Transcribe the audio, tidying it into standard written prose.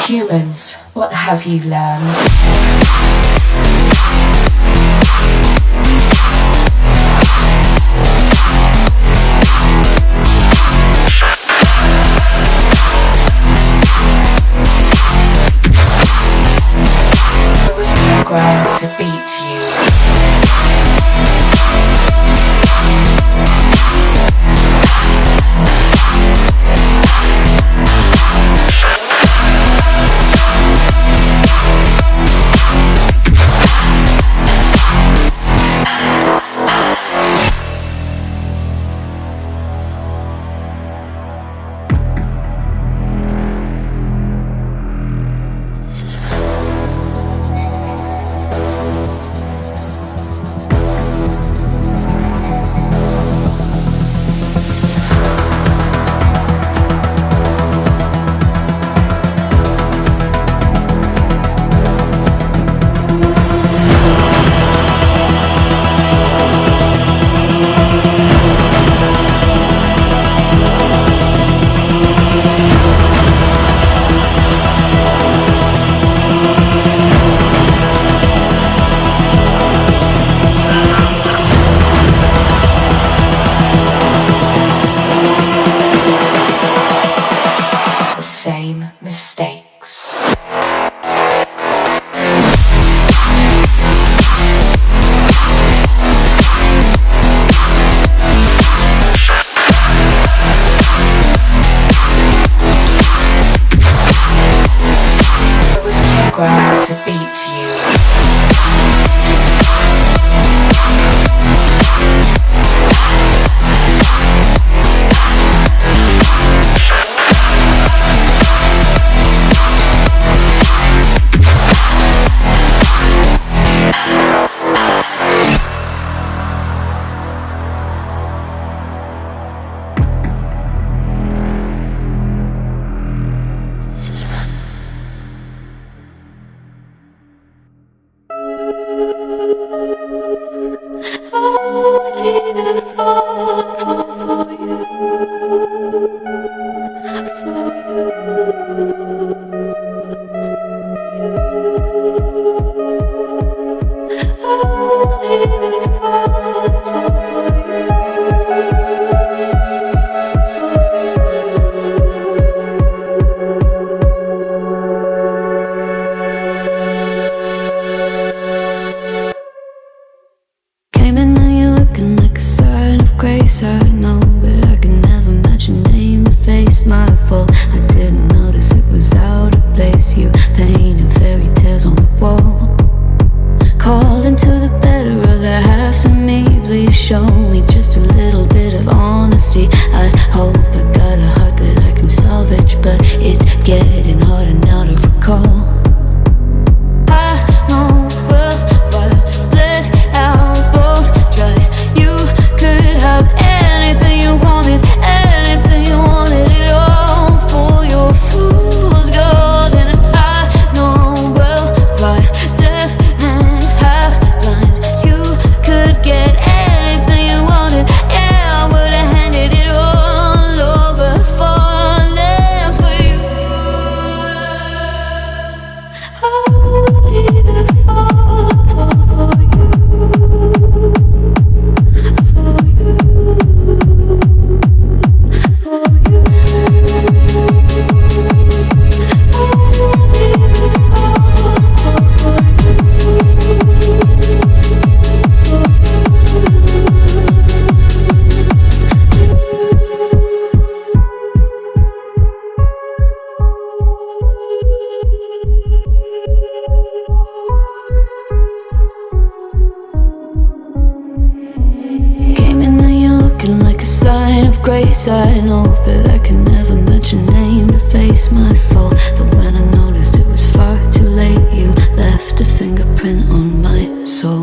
Humans, what have you learned? I was programmed to beat you. Came in and you're looking like a sign of grace. I know, but I can never match your name to face my fault. I didn't notice it was out of place. You painted fairy tales on the wall, calling to the better of the halves of me. Please show me just a little bit of honesty. I'd hope I got a heart that I can salvage, but it's getting harder now to recall. Grace, I know, but I can never match your name to face my fault. But when I noticed it was far too late, you left a fingerprint on my soul.